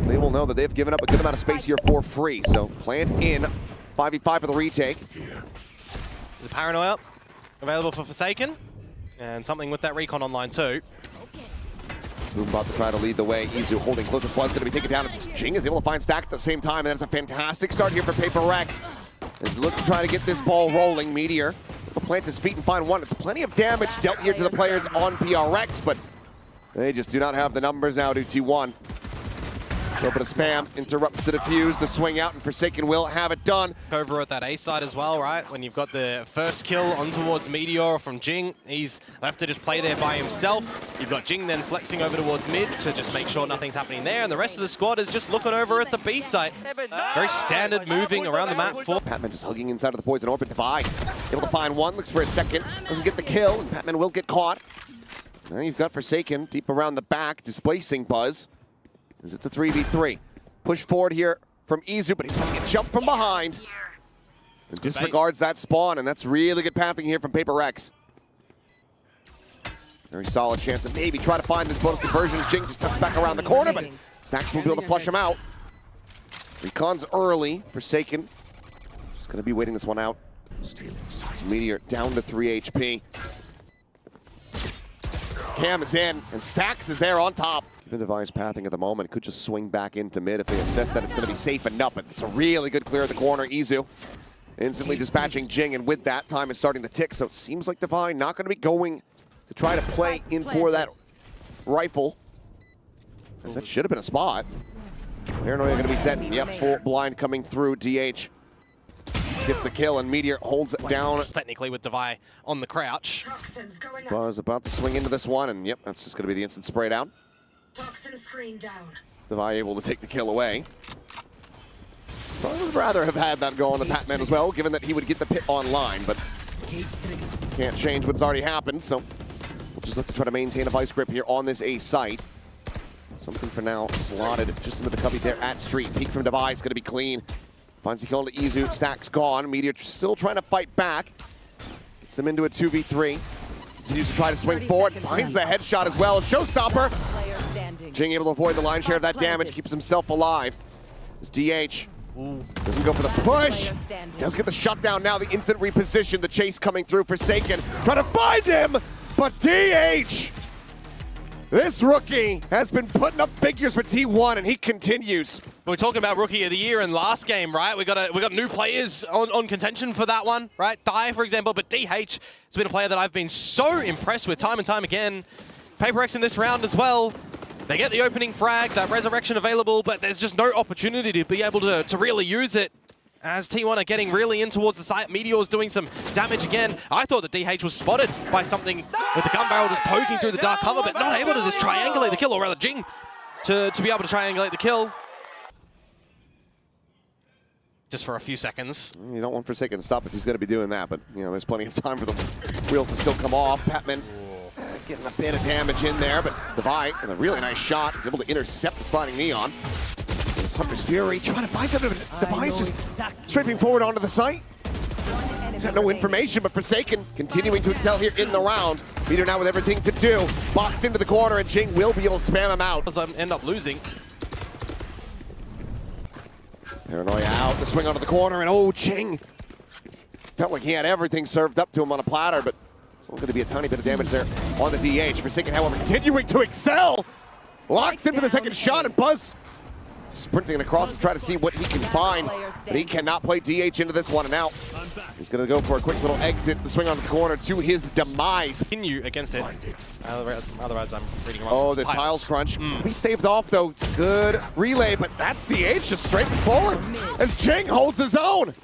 they will know that they've given up a good amount of space here for free. So plant in, 5v5 for the retake. The Paranoia available for Forsaken, and something with that recon online too. Boombot to try to lead the way. Izu holding close with Buzz, going to be taken down. Jing is able to find Stack at the same time, and that's a fantastic start here for Paper Rex. As look to try to get this ball rolling. Meteor will plant his feet and find one. It's plenty of damage dealt here to the players on PRX, but they just do not have the numbers now to T1. A little bit of spam interrupts the defuse, the swing out, and Forsaken will have it done. Over at that A side as well, right? When you've got the first kill on towards Meteor from Jing, he's left to just play there by himself. You've got Jing then flexing over towards mid to just make sure nothing's happening there, and the rest of the squad is just looking over at the B site. Very standard moving around the map for Patman just hugging inside of the poison orbit. Divide able to find one, looks for a second, doesn't get the kill, and Patman will get caught. Now you've got Forsaken deep around the back, displacing Buzz. As it's a 3v3. Push forward here from Izu, but he's going to get jumped from behind. And disregards that spawn, and that's really good pathing here from Paper Rex. Very solid chance to maybe try to find this bonus conversion as Jing just tucks back around the corner, but Stacks will be able to flush him out. Recon's early. Forsaken just going to be waiting this one out. Meteor down to 3 HP. Cam is in, and Stacks is there on top. Given Devi's pathing at the moment, could just swing back into mid if they assess that it's going to be safe enough. But it's a really good clear at the corner. Izu instantly dispatching Jing, and with that, time is starting to tick. So it seems like Devi not going to be going to try to play in for that rifle, as that should have been a spot. Paranoia going to be set. Yep, full blind coming through. DH gets the kill, and Meteor holds it down. Technically with Devi on the crouch. Buzz about to swing into this one, and yep, that's just going to be the instant sprayed out. Toxin screen down. Devi able to take the kill away. I would rather have had that go on to Patman as well, given that he would get the pit online, but can't change what's already happened, so we'll just look to try to maintain a vice grip here on this A site. Something for now slotted just into the cubby there at Street. Peek from Devi is going to be clean. Finds the kill to Izu. Stack's gone. Meteor still trying to fight back. Gets them into a 2v3. Continues to try to swing forward. Finds the headshot as well. Showstopper. Jing able to avoid the lion's share of that damage. Keeps himself alive. This DH doesn't go for the push. Does get the shutdown now. The instant reposition. The chase coming through. Forsaken. Trying to find him. But DH, this rookie has been putting up figures for T1, and he continues. We're talking about Rookie of the Year in last game, right? We got new players on contention for that one, right? Dai, for example, but DH has been a player that I've been so impressed with time and time again. Paper X in this round as well. They get the opening frag, that resurrection available, but there's just no opportunity to be able to really use it. As T1 are getting really in towards the site, Meteor's doing some damage again. I thought that DH was spotted by something with the gun barrel just poking through the dark cover, but not able to just triangulate the kill, or rather Jing to be able to triangulate the kill. Just for a few seconds. You don't want Forsaken to stop if he's going to be doing that, but you know there's plenty of time for the wheels to still come off. Patman getting a bit of damage in there, but Devi with a really nice shot is able to intercept the sliding Neon. It's Hunter's Fury trying to find something, but Devi's just strafing forward onto the site. He's had no information, but Forsaken continuing to excel here in the round. Meteor now with everything to do. Boxed into the corner, and Jing will be able to spam him out. End up losing. Paranoia out, the swing onto the corner, and oh, Jing felt like he had everything served up to him on a platter, but it's only going to be a tiny bit of damage there on the DH. Forsaken, however, continuing to excel. Locks in for the second shot, and Buzz sprinting across to try to see what he can find, but he cannot play DH into this one, and now he's going to go for a quick little exit, the swing on the corner to his demise. Continue against it. Otherwise I'm reading wrong. Oh, this tiles crunch. He staved off, though. It's a good relay, but that's DH just straight forward as Jing holds his own.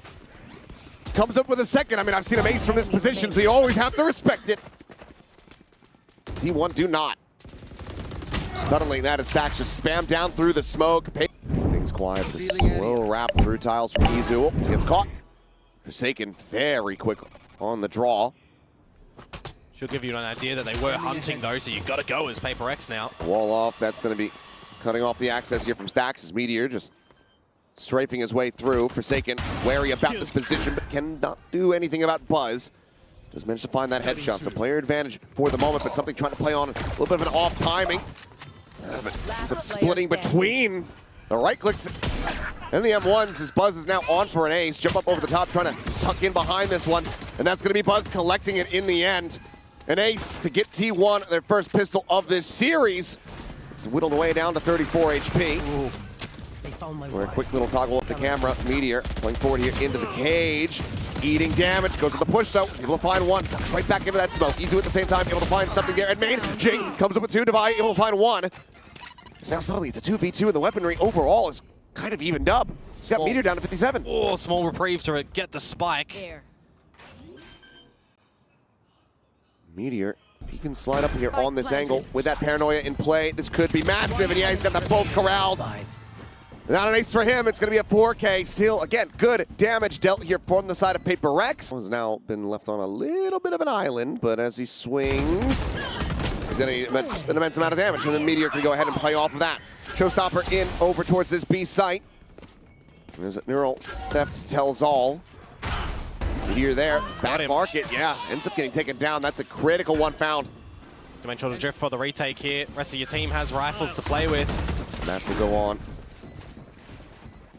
Comes up with a second. I mean, I've seen him ace from this position, so you always have to respect it. T1 do not. Suddenly, that is Stacks just spammed down through the smoke. Things quiet. The slow wrap through tiles from Izu. Gets caught. Forsaken very quick on the draw. Should give you an idea that they were hunting though, so you've got to go as Paper X now. Wall off. That's going to be cutting off the access here from Stacks as Meteor just strafing his way through. Forsaken wary about this position, but cannot do anything about Buzz. Just managed to find that headshot. So player advantage for the moment, but something trying to play on a little bit of an off timing. But ends up splitting between The right clicks and the M1s as Buzz is now on for an ace. Jump up over the top, trying to tuck in behind this one. And that's going to be Buzz collecting it in the end. An ace to get T1 their first pistol of this series. It's whittled away down to 34 HP. We're a quick little toggle up the camera. Meteor playing forward here into the cage. It's eating damage. Goes with the push though. He's able to find one. Comes right back into that smoke. Easy at the same time. Able to find something there. And main, Jing comes up with two. Divide. Able to find one. Now suddenly it's a 2v2 and the weaponry overall is kind of evened up. He's got Meteor down to 57. Oh, small reprieve to get the spike. There. Meteor, he can slide up here on this angle with that paranoia in play. This could be massive, and yeah, he's got them both corralled. Not an ace for him. It's going to be a 4K. Still, again, good damage dealt here from the side of Paper Rex. Has now been left on a little bit of an island, but as he swings, he's going to get an immense amount of damage, and then Meteor can go ahead and play off of that. Showstopper in over towards this B site. There's a neural theft tells all. Meteor there, back market, yeah, ends up getting taken down. That's a critical one found. Dimensional drift for the retake here. Rest of your team has rifles to play with. Match will go on.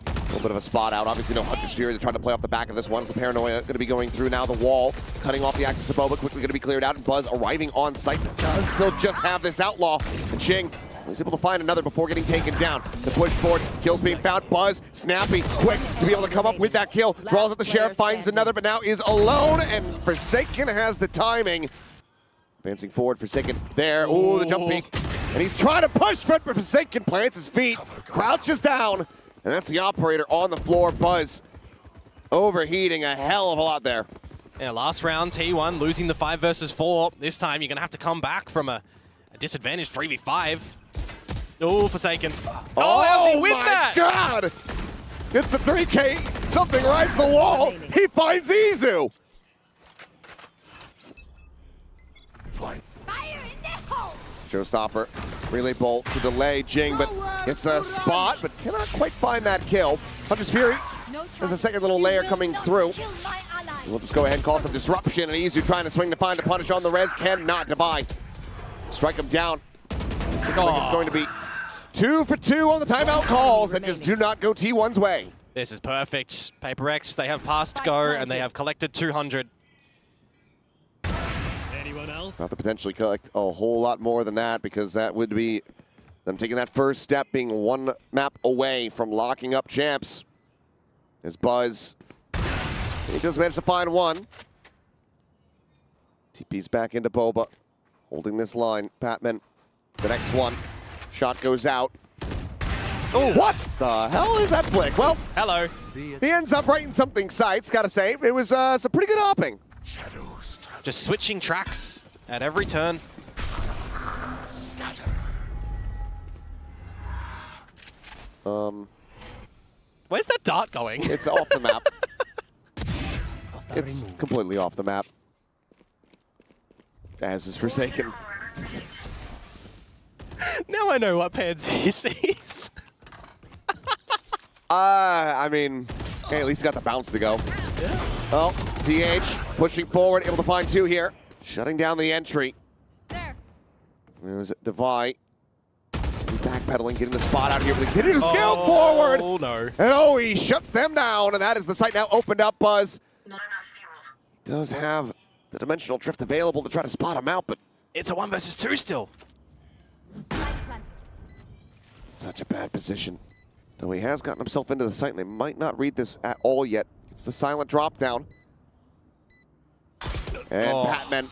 A little bit of a spot out. Obviously no Hunter's Fury. They're trying to play off the back of this one. As the Paranoia going to be going through now the wall. Cutting off the access to Boba. Quickly going to be cleared out. And Buzz arriving on site. Does still just have this Outlaw. And Ching was able to find another before getting taken down. The push forward. Kills being found. Buzz, snappy, quick to be able to come up with that kill. Draws at the Sheriff, finds another, but now is alone. And Forsaken has the timing. Advancing forward, Forsaken there. Ooh, the jump peek. And he's trying to push for it, but Forsaken plants his feet. Crouches down. And that's the operator on the floor. Buzz overheating a hell of a lot there. Yeah, last round, T1 losing the 5 versus 4. This time you're going to have to come back from a disadvantaged 3v5. Oh, Forsaken. Oh, how's he win that? Oh my God! It's the 3K. Something rides the wall. He finds Izu. Showstopper, relay bolt to delay Jing, but it's a spot, but cannot quite find that kill. Hunter's Fury has a second little layer coming through. We'll just go ahead and call some disruption, and Izu trying to swing to find a punish on the res, cannot divide. Strike him down. It's like it's going to be 2 for 2 on the timeout calls that just do not go T1's way. This is perfect. Paper X, they have passed go, and they have collected 200. Not to potentially collect a whole lot more than that, because that would be them taking that first step, being one map away from locking up champs. As Buzz, he does manage to find one. TP's back into Boba, holding this line. Patman, the next one. Shot goes out. Oh, what the hell is that flick? Well, hello. He ends up right in something sights, gotta say. It was some pretty good hopping. Just switching tracks at every turn. Where's that dart going? It's off the map. It's completely off the map. As is Forsaken. Now I know what Pansy sees. I mean, hey, at least he got the bounce to go. Yeah. Well, DH pushing forward, able to find two here. Shutting down the entry. There. There's Devi. Backpedaling, getting the spot out here. But getting his skill forward. Oh, no. And oh, he shuts them down. And that is the site now opened up, Buzz. Not enough fuel. Does have the dimensional drift available to try to spot him out, but It's a 1 versus 2 still. such a bad position. Though he has gotten himself into the site, and they might not read this at all yet. It's the silent drop down. And Patman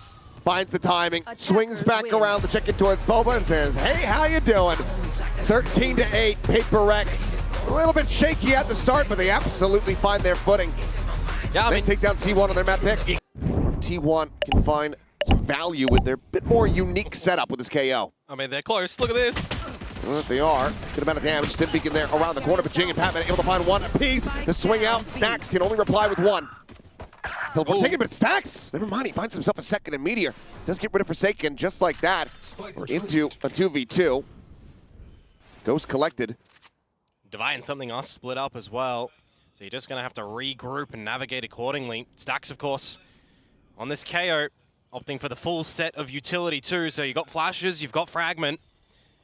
finds the timing, swings back around to check it towards Boba and says, hey, how you doing? 13-8, Paper Rex. A little bit shaky at the start, but they absolutely find their footing. Yeah, I They mean, take down T1 on their map pick. T1 can find some value with their bit more unique setup with this KO. I mean, they're close. Look at this. Well, they are. It's good amount of damage. Stim beacon there around the corner, but Jing and Patman able to find one apiece. The swing out. Stacks can only reply with one. Teleport taken, but Stacks, never mind. He finds himself a second, and Meteor does get rid of Forsaken just like that. We're into a 2v2. Ghost collected. Devi and something else split up as well. So you're just going to have to regroup and navigate accordingly. Stacks, of course, on this KO, opting for the full set of utility too. So you've got flashes, you've got fragment.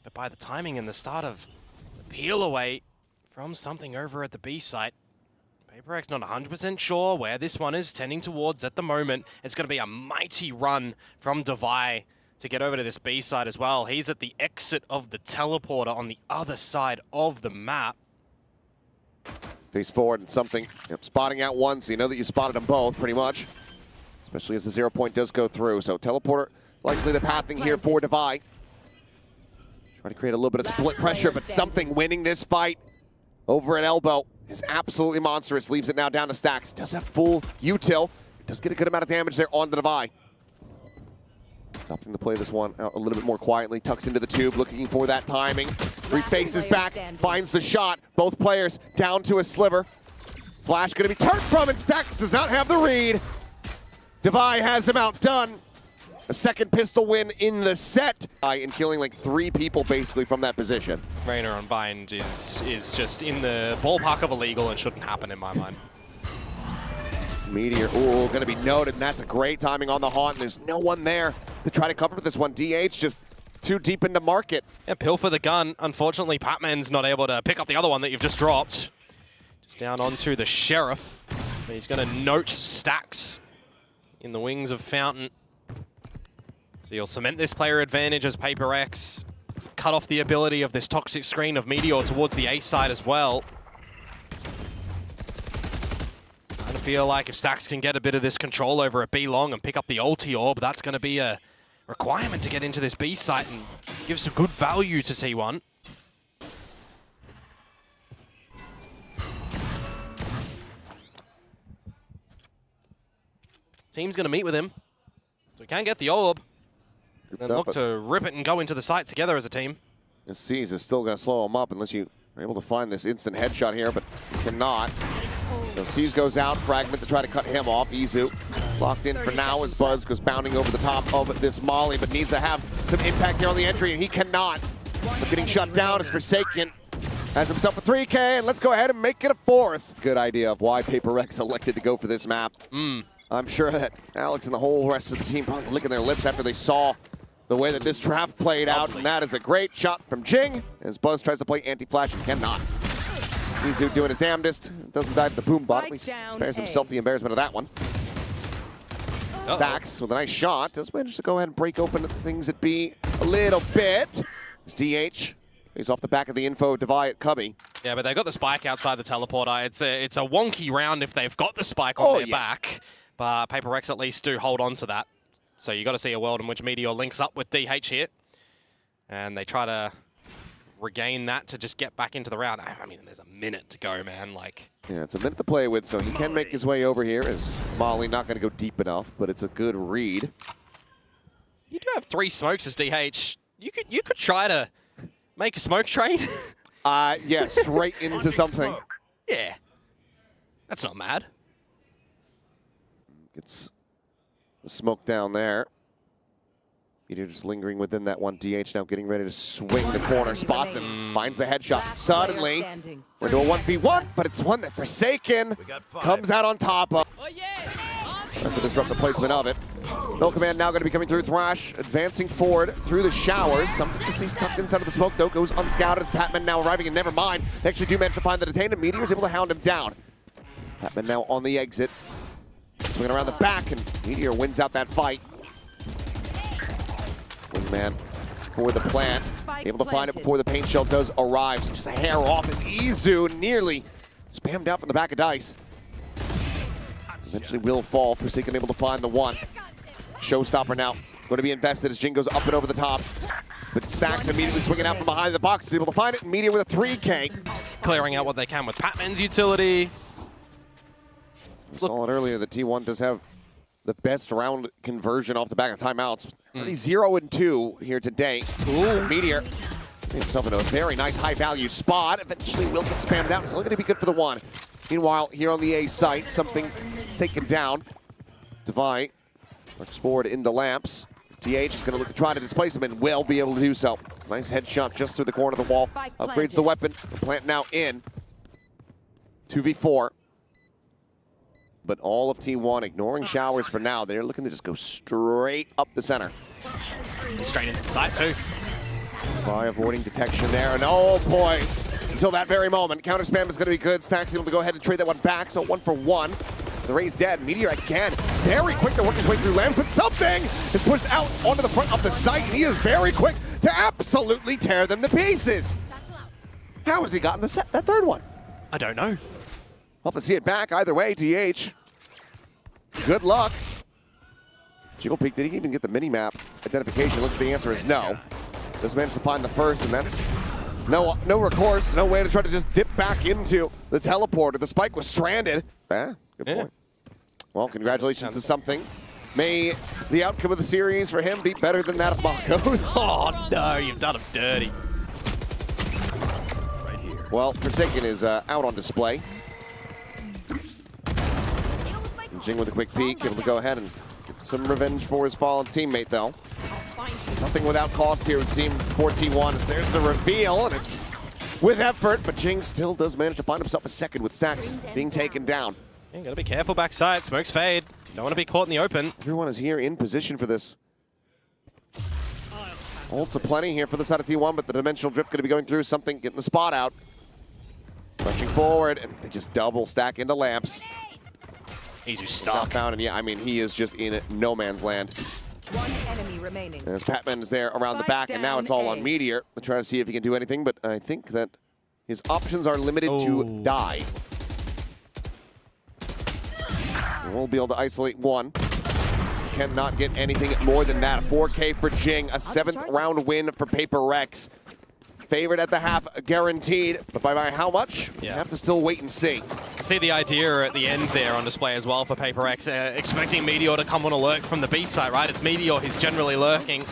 But by the timing and the start of the peel away, from something over at the B site. PaperX not 100% sure where this one is tending towards at the moment. It's going to be a mighty run from Devi to get over to this B side as well. He's at the exit of the teleporter on the other side of the map. Face forward and something. Yep, spotting out one, so you know that you spotted them both pretty much. Especially as the 0 point does go through. So teleporter likely the pathing here for Devi. Trying to create a little bit of split pressure, but something winning this fight over at elbow is absolutely monstrous. Leaves it now down to Stacks. Does have full util. Does get a good amount of damage there on the Devi. Something to play this one out a little bit more quietly. Tucks into the tube, looking for that timing. Refaces back, finds the shot. Both players down to a sliver. Flash going to be turned from, and Stacks does not have the read. Devi has him outdone. A second pistol win in the set. And killing like 3 people basically from that position. Rainer on Bind is just in the ballpark of illegal and shouldn't happen in my mind. Meteor, ooh, gonna be noted, and that's a great timing on the haunt. There's no one there to try to cover this one. DH just too deep into market. Yeah, pill for the gun. Unfortunately, Patman's not able to pick up the other one that you've just dropped. Just down onto the Sheriff. He's gonna note Stacks in the wings of Fountain. So you'll cement this player advantage as PaperX cut off the ability of this toxic screen of Meteor towards the A side as well. I feel like if Stacks can get a bit of this control over a B long and pick up the ulti orb, that's going to be a requirement to get into this B site and give some good value to C1. Team's going to meet with him, so we can get the orb and look to rip it and go into the site together as a team. The C's is still going to slow him up unless you are able to find this instant headshot here, but cannot. So C's goes out, Fragment to try to cut him off. Izu locked in for now as Buzz goes bounding over the top of this Molly, but needs to have some impact here on the entry, and he cannot. So getting shut down as Forsaken has himself a 3K, and let's go ahead and make it a 4th. Good idea of why PaperX elected to go for this map. I'm sure that Alex and the whole rest of the team probably licking their lips after they saw the way that this draft played out, and that is a great shot from Jing as Buzz tries to play anti-flash and cannot. Izu doing his damnedest. Doesn't die to the boom bot. At least spares himself the embarrassment of that one. Stacks with a nice shot. Does manage to go ahead and break open things at B a little bit. It's DH. He's off the back of the info Devi at Cubby. Yeah, but they've got the spike outside the teleporter. It's a wonky round if they've got the spike on their back. But PaperX at least do hold on to that. So you got to see a world in which Meteor links up with DH here. And they try to regain that to just get back into the round. I mean, there's a minute to go, man. Like, yeah, it's a minute to play with, so he can make his way over here. As Molly not going to go deep enough, but it's a good read. You do have 3 smokes as DH. You could try to make a smoke train. Yeah, straight into something. Yeah, that's not mad. Gets the smoke down there. Meteor just lingering within that one. DH now getting ready to swing the corner, spots him, finds the headshot. Suddenly, we're to a 1v1, but it's one that Forsaken comes out on top of. That's to disrupt the placement of it. No command now going to be coming through. Thrash advancing forward through the showers. Something to see tucked inside of the smoke, though, goes unscouted as Patman now arriving, and never mind. They actually do manage to find the detained, and Meteor is able to hound him down. Patman now on the exit. Swinging around the back, and Meteor wins out that fight. Wingman for the plant. Able to find it before the paint shell does arrive. So just a hair off as Izu nearly spammed out from the back of Dice. Eventually will fall. Forsaken able to find the one. Showstopper now going to be invested as Jing goes up and over the top. But Stacks immediately swinging out from behind the box. Is able to find it. And Meteor with a 3K. Clearing out what they can with Patman's utility. We saw it earlier that T1 does have the best round conversion off the back of timeouts. Already 0-2 here today. Ooh. Meteor himself into a very nice high-value spot. Eventually will get spammed out. It's only going to be good for the one. Meanwhile, here on the A site, something is taken down. Devi looks forward into Lamps. DH is going to look to try to displace him and will be able to do so. Nice headshot just through the corner of the wall. Upgrades the weapon. The plant now in. 2v4. But all of T1 ignoring showers for now. They're looking to just go straight up the center. Straight into the side too. By avoiding detection there, and oh boy, until that very moment. Counter spam is going to be good. Stack's able to go ahead and trade that one back, so 1 for 1. The Ray's dead. Meteor again, very quick to work his way through Lamb, but something is pushed out onto the front of the site, and he is very quick to absolutely tear them to pieces. How has he gotten that third one? I don't know. We'll have to see it back either way, DH. Good luck. Jiggle Peak, did he even get the mini-map identification? Looks like the answer is no. Just managed to find the first, and that's no recourse, no way to try to just dip back into the teleporter. The spike was stranded. Good point. Well, congratulations to something. May the outcome of the series for him be better than that of Mako's. Oh no, you've done him dirty. Well, Forsaken is out on display. And Jing with a quick peek, able to go ahead and get some revenge for his fallen teammate, though. Nothing without cost here, it would seem, for T1. As there's the reveal, and it's with effort, but Jing still does manage to find himself a second with Stacks being taken down. You gotta be careful backside. Smokes fade. Don't want to be caught in the open. Everyone is here in position for this. Ults aplenty here for the side of T1, but the dimensional drift going to be going through something, getting the spot out. Pushing forward, and they just double stack into lamps. He's stuck. Found, and yeah, I mean, he is just in no man's land. One enemy remaining. As Patman is there around the back, and now it's all on Meteor. We'll try to see if he can do anything, but I think that his options are limited to die. We'll be able to isolate one. Cannot get anything more than that. 4K for Jing, a 7th round win for Paper Rex. Favored at the half, guaranteed, but by how much? You have to still wait and see. See the idea at the end there on display as well for Paper X, expecting Meteor to come on a lurk from the B site, right? It's Meteor who's generally lurking.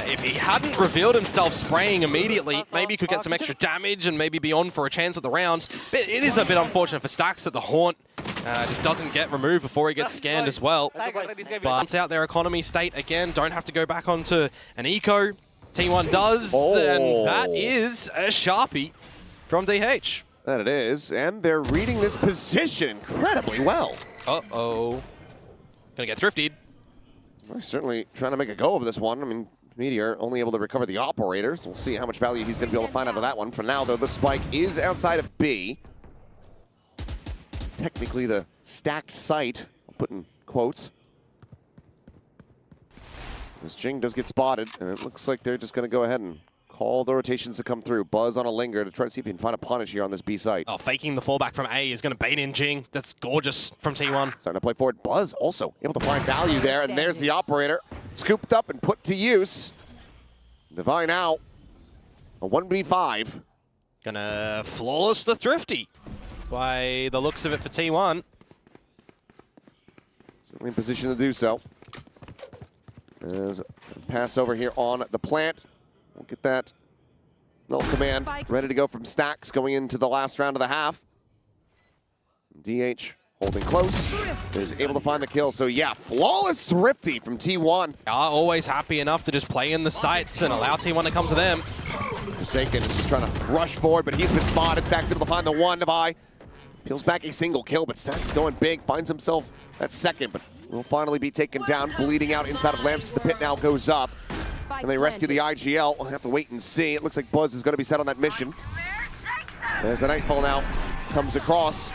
If he hadn't revealed himself spraying immediately, maybe he could get some extra damage and maybe be on for a chance at the round. But it is a bit unfortunate for Stacks that the Haunt just doesn't get removed before he gets scanned as well. But out their economy state again, don't have to go back onto an eco. T1 does, and that is a Sharpie from DH. That it is, and they're reading this position incredibly well. Uh-oh. Gonna get thrifted. Well, certainly trying to make a go of this one. I mean, Meteor only able to recover the operator, so we'll see how much value he's going to be able to find out of that one. For now, though, the spike is outside of B. Technically the stacked site, I'll put in quotes. As Jing does get spotted, and it looks like they're just going to go ahead and call the rotations to come through. Buzz on a linger to try to see if he can find a punish here on this B site. Oh, faking the fallback from A is going to bait in Jing. That's gorgeous from T1. Starting to play forward. Buzz also able to find value there, and there's the operator. Scooped up and put to use. Divine out. A 1v5. Gonna flawless the thrifty by the looks of it for T1. Certainly in position to do so. As pass over here on the plant. We'll get that null command ready to go from Stacks going into the last round of the half. DH holding close, is able to find the kill. So yeah, flawless thrifty from T1. Are always happy enough to just play in the sites and allow T1 to come to them. Forsaken is just trying to rush forward, but he's been spotted. Stacks able to find the one to buy. Peels back a single kill, but Stacks going big, finds himself at second, but will finally be taken down, bleeding out inside of Lamps. The pit now goes up, and they rescue the IGL. We'll have to wait and see. It looks like Buzz is going to be set on that mission. As the Nightfall now comes across.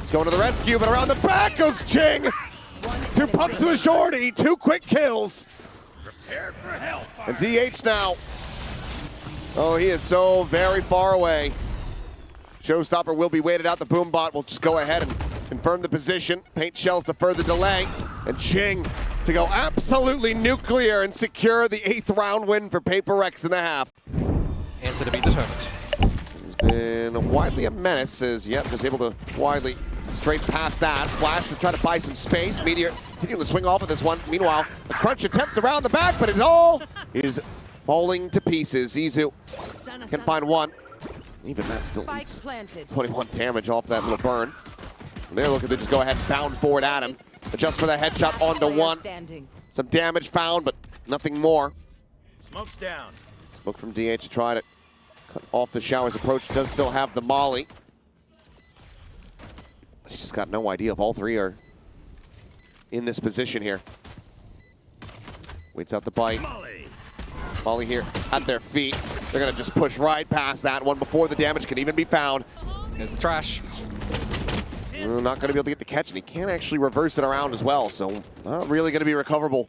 He's going to the rescue, but around the back goes Jing. 2 pumps to the shorty, 2 quick kills. And DH now. Oh, he is so very far away. Showstopper will be waited out. The Boombot will just go ahead and confirm the position. Paint shells to further delay. And Jing to go absolutely nuclear and secure the 8th round win for Paper Rex in the half. Answer to be determined. He's been widely a menace, as yep, just able to widely straight past that. Flash to try to buy some space. Meteor continuing to swing off of this one. Meanwhile, the crunch attempt around the back, but it all is falling to pieces. Izu can find one. Even that still needs 21 damage off that little burn. And they're looking to just go ahead and bound forward at him. Adjust for the headshot onto one. Some damage found, but nothing more. Smoke's down. Smoke from DH to try to cut off the Shower's approach. Does still have the molly. But he's just got no idea if all three are in this position here. Waits out the bite. Molly here at their feet. They're going to just push right past that one before the damage can even be found. There's the thrash. Not going to be able to get the catch, and he can't actually reverse it around as well, so not really going to be recoverable.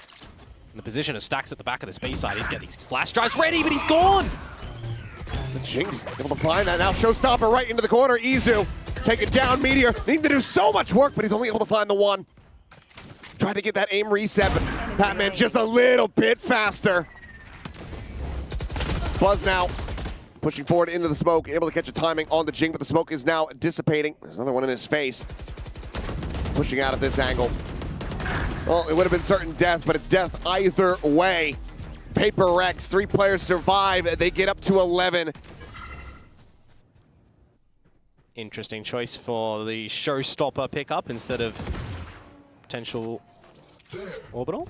In the position of Stacks at the back of this B side. He's getting his flash drives ready, but he's gone! The Jing is able to find that now. Showstopper right into the corner. Izu take it down. Meteor needing to do so much work, but he's only able to find the one. Tried to get that aim reset, but Batman just a little bit faster. Buzz now pushing forward into the smoke, able to catch a timing on the Jing, but the smoke is now dissipating. There's another one in his face. Pushing out of this angle. Well, it would have been certain death, but it's death either way. Paper Rex, 3 players survive. They get up to 11. Interesting choice for the showstopper pickup instead of potential orbital.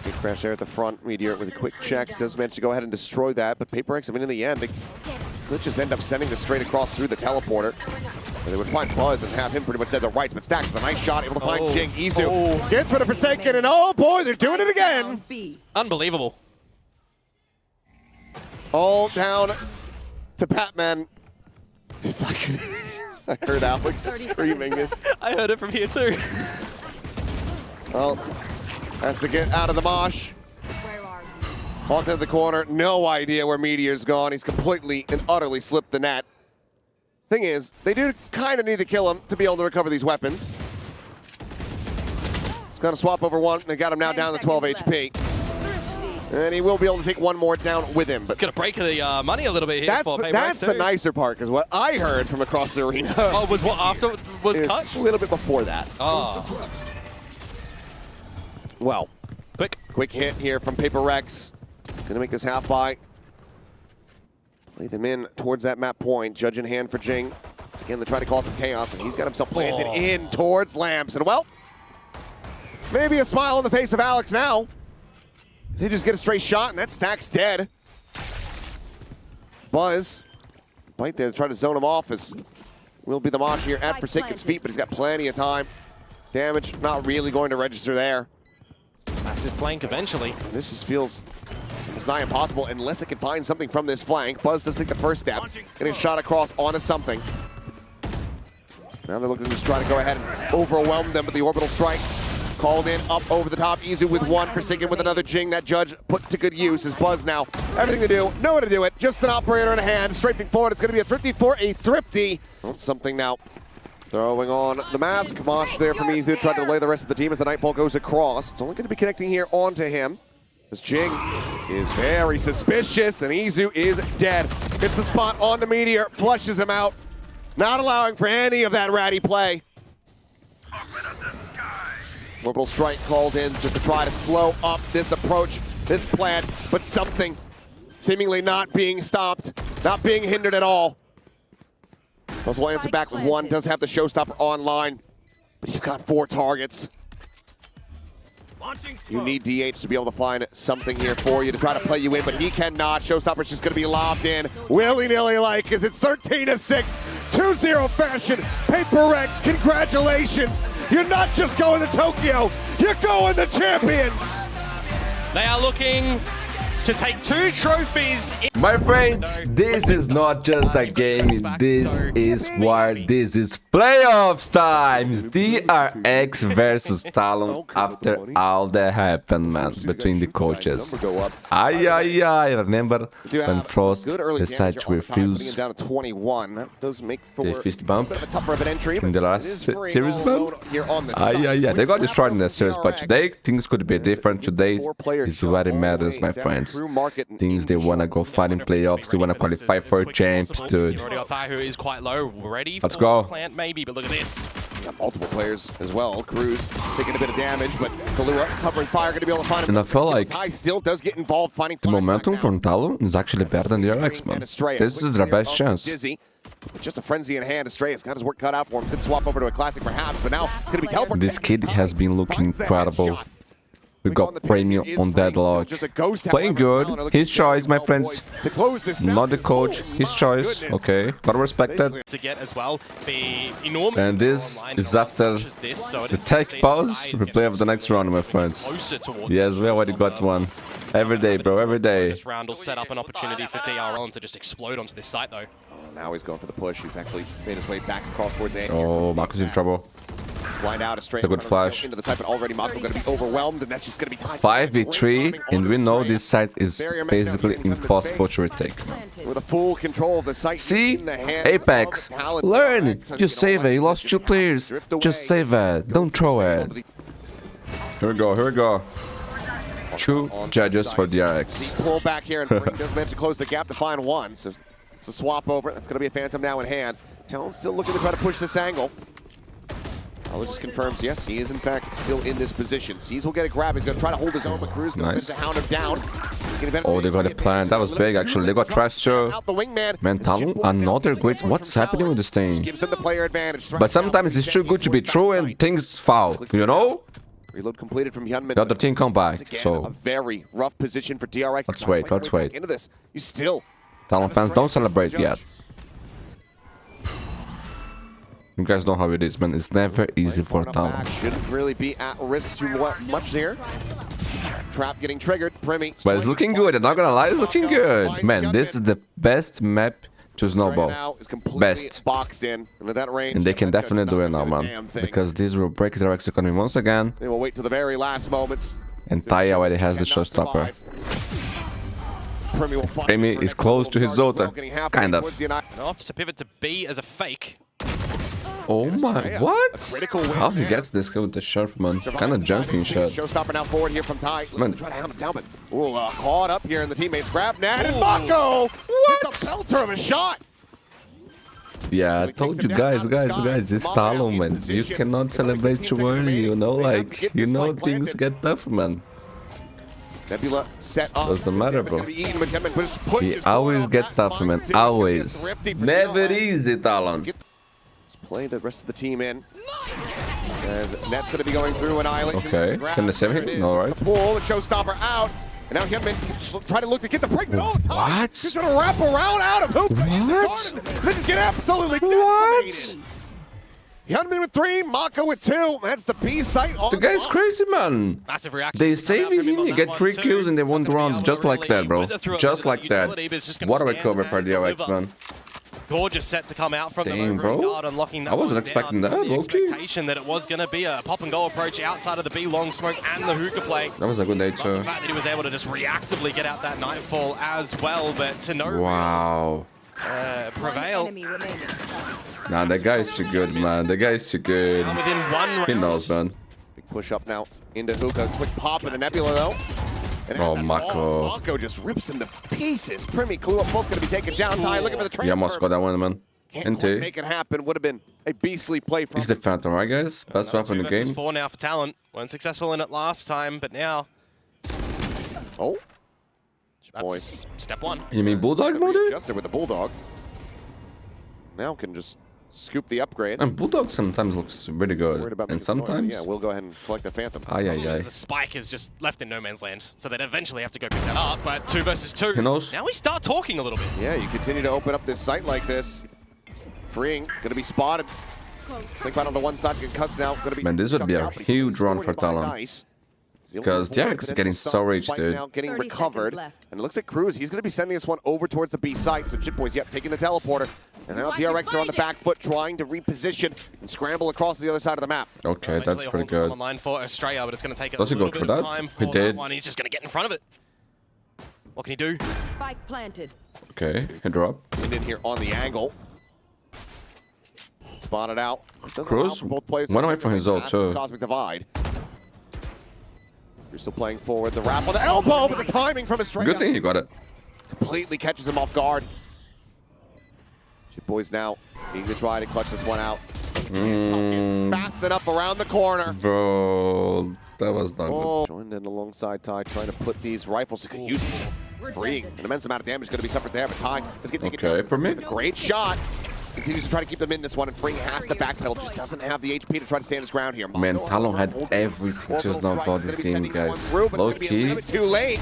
Big crash there at the front. Meteor with a quick check does manage to go ahead and destroy that, but Paper Rex, I mean, in the end, they could just end up sending this straight across through the teleporter. They would find Buzz and have him pretty much dead to rights, but Stacks with a nice shot, able to find Jing. Izu gets rid of Forsaken, and oh boy, they're doing it again. Unbelievable. All down to Batman. It's like, I heard Alex screaming it. I heard it from here too. Well, has to get out of the mosh. Where are you? Onto the corner, no idea where Meteor's gone. He's completely and utterly slipped the net. Thing is, they do kind of need to kill him to be able to recover these weapons. It's going to swap over one. They got him now down to 12 HP. And he will be able to take one more down with him. But gonna break the money a little bit here for Paper That's Rex the nicer part, because what I heard from across the arena was what after was cut? a little bit before that. Oh. Well, quick hit here from Paper Rex. Gonna make this half by. Play them in towards that map point. Judge in hand for Jing. Once again, they try to cause some chaos, and he's got himself planted in towards Lamps. And well, maybe a smile on the face of Alex now. Does he just get a straight shot, and that Stack's dead? Buzz, bite there to try to zone him off as will be the mosh here at Forsaken's feet, but he's got plenty of time. Damage not really going to register there. Massive flank eventually. This just feels it's nigh impossible unless they can find something from this flank. Buzz does take the first step, getting shot across onto something. Now they're looking to just try to go ahead and overwhelm them with the orbital strike. Called in, up over the top. Izu with one, Forsaken with another Jing. That Judge put to good use. His Buzz now, everything to do, nowhere to do it. Just an operator in hand, strafing forward. It's going to be a thrifty for a thrifty. Well, something now. Throwing on the mask. Mosh there from Izu, tried to lay the rest of the team as the Nightfall goes across. It's only going to be connecting here onto him. This Jing is very suspicious, and Izu is dead. Gets the spot on the Meteor, flushes him out. Not allowing for any of that ratty play. Orbital strike called in just to try to slow up this approach, this plan, but something seemingly not being stopped, not being hindered at all. Buzz will answer back with one, does have the showstopper online, but you've got 4 targets. You need DH to be able to find something here for you to try to play you in, but he cannot. Showstopper's just going to be lobbed in willy-nilly like, because it's 13-6, 2-0 fashion. Paper Rex, congratulations. You're not just going to Tokyo, you're going to champions. They are looking to take 2 trophies. My friends, this is not just a game, this is war, this is playoffs times! DRX versus Talon after all that happened, man, between the coaches. I remember when Frost decided to refuse the fist bump in the last series bump. They got destroyed in the series, but today things could be different. Today is what it matters, my friends. Things they wanna go fight in playoffs, they wanna qualify for champs, dude. Who is quite low, ready. Let's go. Plant maybe, but look at this. Got multiple players as well. Cruz taking a bit of damage, but Kalua covering fire, going to be able to find him. And I feel like Ty still does get involved finding the momentum from Talon is actually better than the RX, man. This is their best chance. Just a frenzy in hand. Astrea's got his work cut out for him. Could swap over to a classic perhaps, but now it's going to be teleported. This kid has been looking incredible We got premium on Deadlock. Playing good. His choice, my friends. Not the coach. His choice. Okay. Gotta respect that. To get as well the enormous And this is after the tech pause. Replay of the next round, my friends. Yes, we already got one. Every day, bro. Every day. This round will set up an opportunity for DRL to just explode onto this site, though. Now he's going for the push. He's actually made his way back across towards A. Oh, Marco's in trouble. Blind out a straight. A good flash. Into the site, but already Mako going to be overwhelmed, and that's just going to be time. 5v3, and we know this site is basically impossible to retake. With a full control of the site. See? Apex. Learn. Just save it. You lost 2 players. Just save it. Don't throw it. Here we go. Here we go. 2 judges for DRX. Pull back here, and Brink does manage to close the gap to find one. So it's a swap over. That's going to be a Phantom now in hand. Talon's still looking to try to push this angle. Olo just confirms, yes, he is in fact still in this position. Seas will get a grab. He's going to try to hold his own, but Cruz going to hound him down. Oh, they got a plan. That was big, actually. They got trash too. Man, Talon, another great... What's happening with this thing? Gives them the player advantage. But sometimes it's too good to be true and things foul, you know? Reload completed from Hyunmin. The other team come back, Again, so... a very rough position for DRX. Let's wait, let's wait. Into this. You still... Talon fans, don't celebrate yet. You guys know how it is, man. It's never easy for Talon. Shouldn't really be at risk too much here. Trap getting triggered. Primi. But it's looking good. I'm not gonna lie, it's looking good. Man, this is the best map to snowball. Best. Boxed in. And, that range, and they can definitely do it now, man. Because this will break their X economy once again. They will wait to the very last moments. And Tai already has the showstopper. Primi is close to his Zota. Kind of. Opts to pivot to B as a fake. Oh my, what? How he gets this kill with the Sharpman? Kind of jumping shot. Showstopper now forward here from Tai. Man. Try to hound him down, but caught up here in the teammates. Grab Nat and Mako! What? It's a pelter of a shot! Yeah, I told you guys, it's Talon, man. You cannot celebrate too early, you know, like, you know things get tough, man. Nebula set up. Doesn't matter, bro. He always get tough, man. Always. Never easy, Talon. Play the rest of the team in. As Net's going to be going through an island. Okay, can they save him? All right. The pull, the showstopper out. And now Hyunmin try to look to get the break, but all the time. What? He's trying to wrap around out of hoop. What? They just get absolutely decimated. Hyunmin with 3, Mako with 2. That's the B site. The guy's crazy, man. Massive reaction. They save him, he get 3 kills and they won the round just like that, bro. Just like that. What a recovery for DRX, man. Gorgeous set to come out from Dang, the bro. guard, unlocking that. I wasn't expecting that, the low-key. expectation that it was going to be a pop and go approach outside of the B long smoke and the hookah play. That was a good day too. The fact that he was able to just reactively get out that nightfall as well, but to no wow. prevail. Nah, that guy's too good, man. The guy's too good. And within 1 round. He knows, man. Big push up now into hookah. Quick pop in the Nebula though. Oh, Mako. Mako just rips him to pieces. Primi, Clue up, both going to be taken down. Tai looking for the transfer. Yeah, must got that one, man. Can't quite make it happen. Would have been a beastly play from He's the Phantom, right, guys? Best weapon in the game. 4 now for Talon. Weren't successful in it last time, but now. Oh. That's boys. Step 1. You mean Bulldog mode? Adjusted with the Bulldog. Now can just scoop the upgrade. And Bulldog sometimes looks really good. And sometimes... Yeah, we'll go ahead and collect the Phantom. The spike is just left in no man's land, so they'd eventually have to go pick that up, but 2 versus 2. He knows. Now we start talking a little bit. Yeah, you continue to open up this site like this. Freeing, gonna be spotted. Sync right on the one side, get cussed out. Gonna be Man, this would be a huge run for Talon. Because DRX is getting so rich, dude. Now getting recovered. And it looks like Cruz, he's going to be sending this one over towards the B site. So Jit Boys, yep, taking the teleporter. And now DRX are on the back foot trying to reposition and scramble across to the other side of the map. Okay, that's pretty good. Online for Australia, but it's going to take a Does he little go bit for of that? time He for did. that one. He's just going to get in front of it. What can he do? Spike planted. Okay, he drop. In here on the angle. Spotted out. Cruz went away from his ult too. Cosmic Divide. You're still playing forward. The wrap on the elbow, but the timing from his straight. Good thing he got it. Completely catches him off guard. Chip Boys now being to try to clutch this one out. Fast enough around the corner. Bro, that was not good. Joined in alongside Tai, trying to put these rifles. He could use these. Freeing. An immense amount of damage going to be suffered there, but Tai is getting taken down. For me. Great shot. Continues to try to keep them in this one, and Fring has to backpedal. Just doesn't have the HP to try to stand his ground here. Man, Talon had everything just now about this game, guys. Low key, Too late.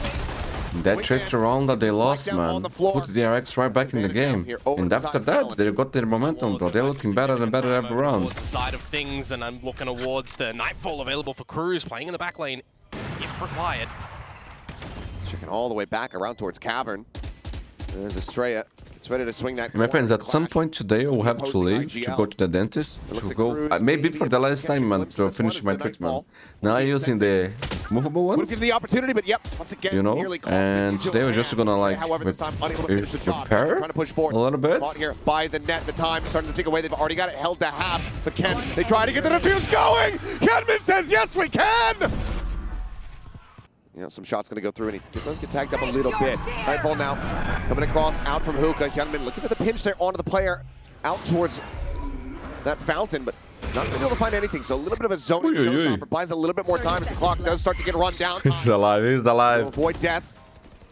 that drift around that they lost, man, put the DRX right back in the game. And after that, they got their momentum, bro. They're looking better and better every round. Towards the side of things, and I'm looking towards the Nightfall available for Cruz, playing in the back lane if required. Checking all the way back around towards Cavern. There's Estrella. It's ready to swing that. My friends, at some point today, I will have to leave to go to the dentist. To go, maybe for the last time, man, to finish my treatment. Now I'm using the movable one, Would give the opportunity, but yep, once again, you know. And today we're just gonna like repair a little bit. Caught here by the net. The time is starting to tick away. They've already got it held to half. But can they try to get the defuse going? Hyunmin says yes, we can. You know, some shots going to go through, and he does get tagged up a little bit. Nightfall now coming across out from Hookah. Hyunmin looking for the pinch there onto the player out towards that fountain, but he's not going to be able to find anything. So a little bit of a zoning showstopper. Buys a little bit more time as the clock does start to get run down. He's alive, he's alive. To avoid death.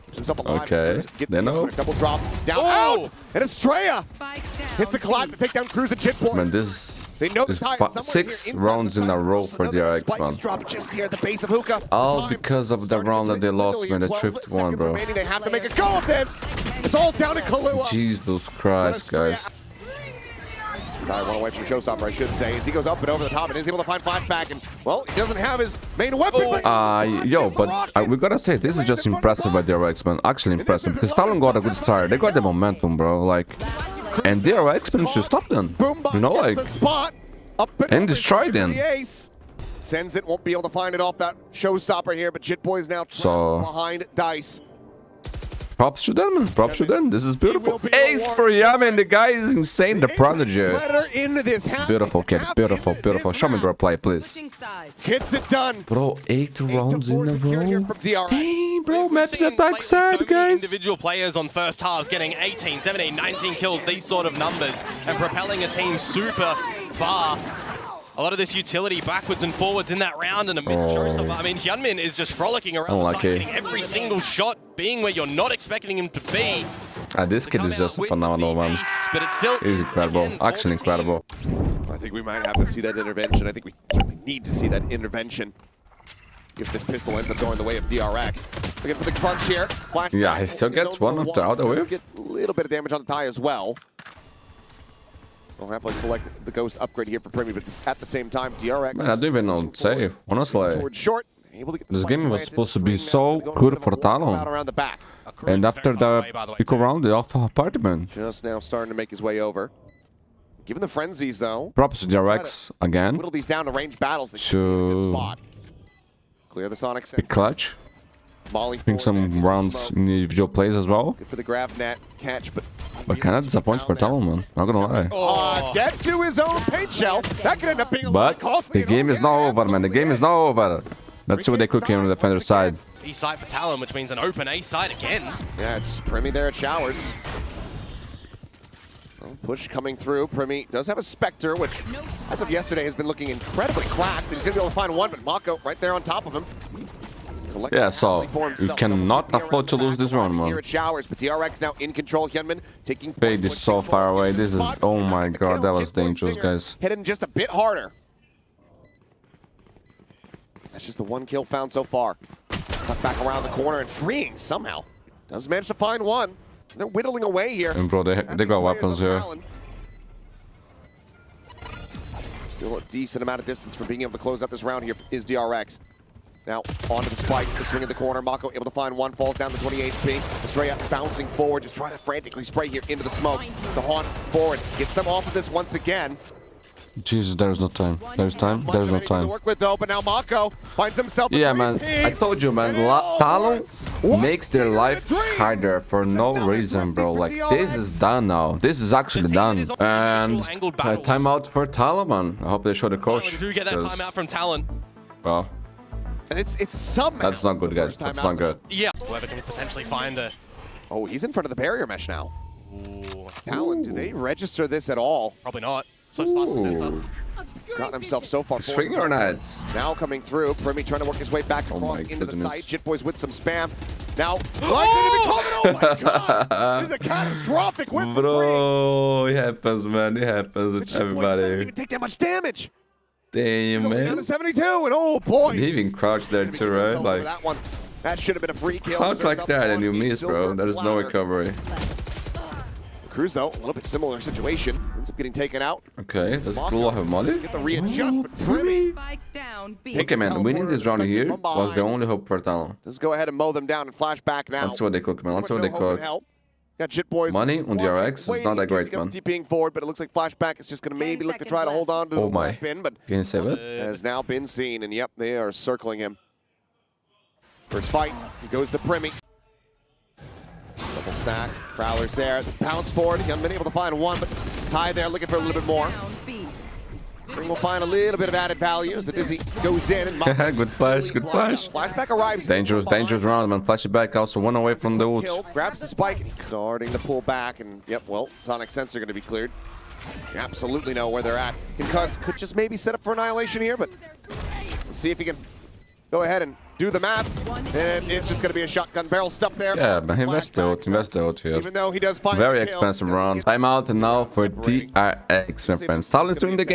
Keeps himself alive. Okay, Gets the double drop down out. And Estrella hits the collide to take down Cruz and Jit Boys. Man, this They know is the 6 rounds in a row for the RX, man. Drop just here at the base of Hookah. All because of the round that they lost, man. The Trift one, bro. They have to make a go of this. It's all down to Kahlua. Jesus Christ, guys. Ty one away from Showstopper, I should say, as he goes up and over the top and is able to find Flashback. And, well, he doesn't have his main weapon. Yo, but we gotta say, this is just impressive by DRX, man. Actually impressive, because Talon got a good start. They got the momentum, bro. Like, and DRX managed to stop them. You know, like, and destroy them. Sends it, won't be able to find it off that Showstopper here, but Jit Boy's now behind Dice. Props to them, man. Props to them. This is beautiful. Ace for Yaman. The guy is insane. The prodigy. Beautiful kid. Beautiful, beautiful. Show me the replay, please. Gets it done. Bro, 8 rounds in a row. Dang, bro. Match attack side, guys. Individual players on first halves getting 18, 17, 19 kills, these sort of numbers, and propelling a team super far. A lot of this utility backwards and forwards in that round, and a missed showstopper. I mean, Hyunmin is just frolicking around the site, getting every single shot, being where you're not expecting him to be. This kid is just a phenomenal one. But it's still He's incredible. Actually incredible. I think we might have to see that intervention. I think we certainly need to see that intervention if this pistol ends up going the way of DRX. Looking for the crunch here. Yeah, he still gets one after other wave. Get a little bit of damage on the tie as well. We'll happily collect the Ghost upgrade here for Primi, but at the same time, DRX... Man, I don't even know what to say, honestly. Short, this game was supposed to be so good for Talon. Around the back. And after the pico round, they off apartment. Just now starting to make his way over. Given the frenzies, though... Props to DRX again. Whittle these down to range battles. To... Clear the Sonic Big clutch. I think some rounds in individual plays as well. Good for the grab net catch, but kind of disappoints for Talon, man. Not gonna lie. Dead to his own paint shell. That could end up being a but costly. The game is not over, man. The game is not over. Let's see what they cook here on the defender side. B side for Talon, which means an open A side again. Yeah, it's Primi there at Showers. Push coming through. Primi does have a Spectre, which, as of yesterday, has been looking incredibly cracked. He's going to be able to find one, but Mako right there on top of him. Yeah, so you cannot afford to lose this round, man. Here at Showers, but DRX now in control. Hyunmin taking. Fade is so far away. This is, oh my god, that was dangerous, guys. Hitting just a bit harder. That's just the one kill found so far. Cut back around the corner and freeing somehow. Does manage to find one. They're whittling away here. And bro, they got weapons here. Still a decent amount of distance from being able to close out this round here is DRX. Now, onto the spike, the swing in the corner. Mako able to find one, falls down to 20 HP. Estrella bouncing forward, just trying to frantically spray here into the smoke. The haunt forward, gets them off of this once again. Jesus, there's no time. There's time? There's no time. To work with though, but now Mako finds himself. Yeah, man. I told you, man. Talon makes their life harder for no reason, bro. Like, this is done now. This is actually done. And timeout for Talon, man. I hope they show the coach. We do get that timeout from Talon. Well. And it's somehow. That's not good, guys. That's not good. Yeah. Whoever can potentially find a... Oh, he's in front of the barrier mesh now. Ooh. Talon, do they register this at all? Probably not. So past the center. Ooh. He's gotten himself so far forward. Swing or not? Now coming through, Primi trying to work his way back Oh across my into the goodness. site. Jitboys with some spam. Now, likely to be coming. Oh my god! This is a catastrophic whip for Bro, it happens, man. It happens Primi. with Jitboys doesn't everybody. even take that much damage. Damn, He's only down man. to 72, and oh boy! He even crouched there too, right? Like Like, that one. That should have been a free kill. crouch Served like up that on and you the miss, bro. silver There is no platter. recovery. Cruz, though, a little bit similar situation. Ends up getting taken out. Okay, that's cool. I have Mundi. Get the readjustment. Primi. Spike down. B. Okay, man, winning this round here was the only hope for Talon. Let's go ahead and mow them down and flash back now. Let's see what they cook, man. Let's see what No they hope in cook. hell. Got Jitboys. Money on the RX is not that great, man. TPing forward, but it looks like Flashback is just going to 10 maybe look to seconds try to left. hold on to Oh the my. weapon, but Can you save it? has now been seen, and yep, they are circling him. First fight, he goes to Primi. Double stack, Prowler's there, the bounce forward, he hasn't been able to find one, but Ty there looking for a little bit more. Down B. Primi will find a little bit of added value as the Dizzy goes in and Good flash, good flash. Flashback arrives. Dangerous, dangerous round, man. Flash it back, also one away from the ult. Kill, grabs the spike, and he's starting to pull back, and yep, well, Sonic Sense are going to be cleared. You absolutely know where they're at. Concuss could just maybe set up for Annihilation here, but let's see if he can go ahead and do the maths. And it's just going to be a shotgun barrel stuff there. Yeah, man, invest the ult, Flashback, invest the ult here. even though he does find Very his kill, expensive doesn't round. get Time out and now for separating. DRX, my friends. Talon's doing the game.